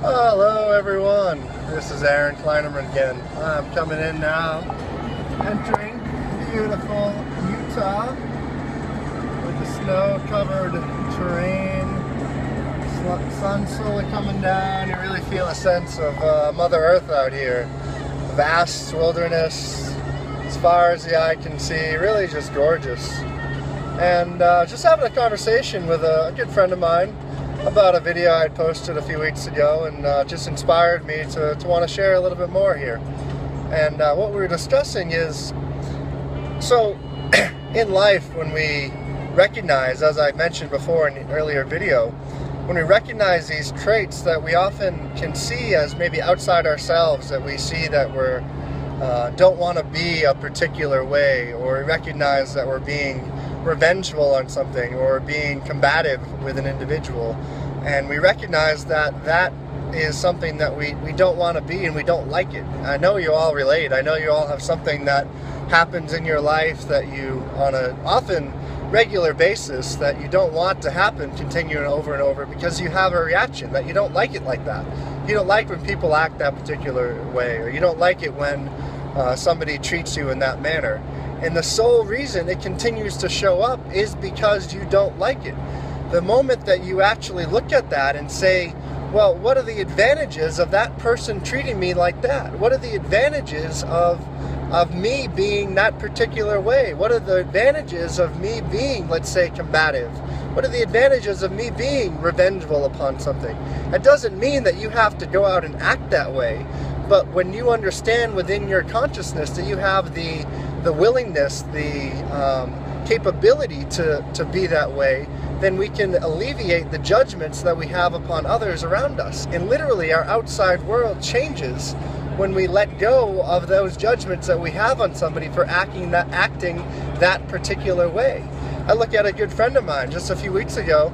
Hello everyone, this is Aaron Kleinerman again. I'm coming in now, entering beautiful Utah with the snow-covered terrain, sun slowly coming down. You really feel a sense of Mother Earth out here. Vast wilderness, as far as the eye can see, really just gorgeous. And just having a conversation with a good friend of mine about a video I had posted a few weeks ago, and just inspired me to want to share a little bit more here. And what we were discussing is, so in life, when we recognize, as I mentioned before in the earlier video, when we recognize these traits that we often can see as maybe outside ourselves, that we see that we're don't want to be a particular way, or we recognize that we're being revengeful on something or being combative with an individual, and we recognize that that is something that we don't want to be and we don't like it. I know you all relate. I know you all have something that happens in your life that you, on an often regular basis, that you don't want to happen continuing over and over, because you have a reaction that you don't like it like that. You don't like when people act that particular way, or you don't like it when somebody treats you in that manner. And the sole reason it continues to show up is because you don't like it. The moment that you actually look at that and say, well, what are the advantages of that person treating me like that? What are the advantages of me being that particular way? What are the advantages of me being, let's say, combative? What are the advantages of me being revengeful upon something? It doesn't mean that you have to go out and act that way, but when you understand within your consciousness that you have the willingness, the capability to be that way, then we can alleviate the judgments that we have upon others around us. And literally our outside world changes when we let go of those judgments that we have on somebody for acting that particular way. I look at a good friend of mine just a few weeks ago.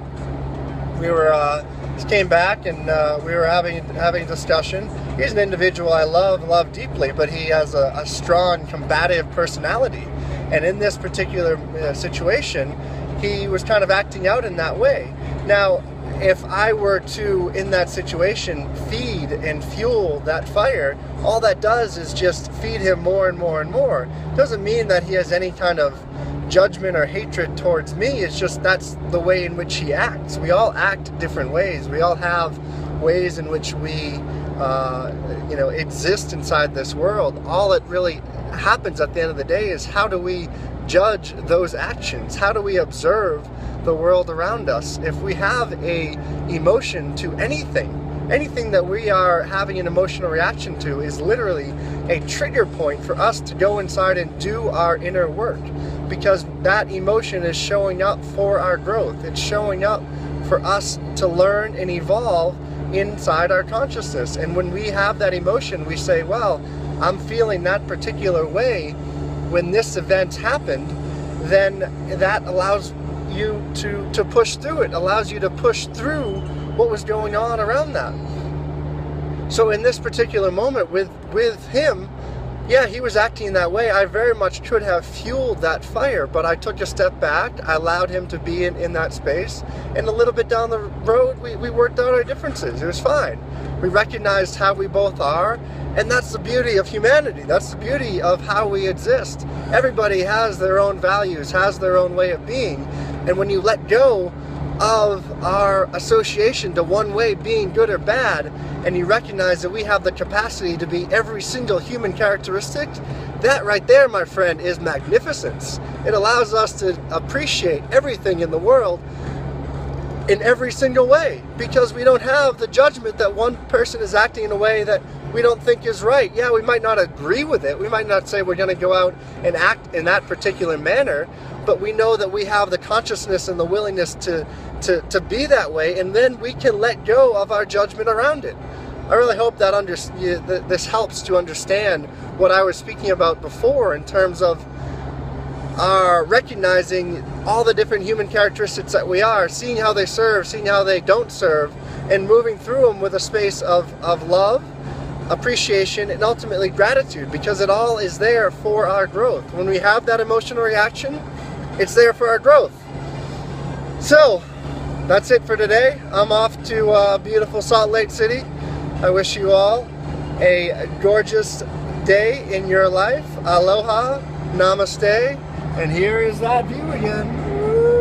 We were came back and we were having a discussion. He's an individual I love deeply, but he has a strong combative personality. And in this particular situation, he was kind of acting out in that way. Now, if I were to, in that situation, feed and fuel that fire, all that does is just feed him more and more and more. It doesn't mean that he has any kind of judgment or hatred towards me. It's just that's the way in which he acts. We all act different ways. We all have ways in which we exist inside this world. All that really happens at the end of the day is, how do we judge those actions? How do we observe the world around us? If we have a emotion to anything that we are having an emotional reaction to is literally a trigger point for us to go inside and do our inner work, because that emotion is showing up for our growth. It's showing up for us to learn and evolve inside our consciousness. And when we have that emotion, we say, well, I'm feeling that particular way when this event happened, then that allows you to push through it, allows you to push through what was going on around that. So in this particular moment with him, yeah, he was acting that way. I very much could have fueled that fire, but I took a step back. I allowed him to be in that space. And a little bit down the road, we worked out our differences. It was fine. We recognized how we both are. And that's the beauty of humanity. That's the beauty of how we exist. Everybody has their own values, has their own way of being. And when you let go of our association to one way being good or bad, and you recognize that we have the capacity to be every single human characteristic, that right there, my friend, is magnificence. It allows us to appreciate everything in the world in every single way, because we don't have the judgment that one person is acting in a way that we don't think is right. Yeah, we might not agree with it. We might not say we're going to go out and act in that particular manner, but we know that we have the consciousness and the willingness to be that way, and then we can let go of our judgment around it. I really hope that this helps to understand what I was speaking about before in terms of our recognizing all the different human characteristics that we are, seeing how they serve, seeing how they don't serve, and moving through them with a space of love, appreciation, and ultimately gratitude, because it all is there for our growth. When we have that emotional reaction, it's there for our growth. So that's it for today. I'm off to beautiful Salt Lake City. I wish you all a gorgeous day in your life. Aloha, namaste, and here is that view again. Woo!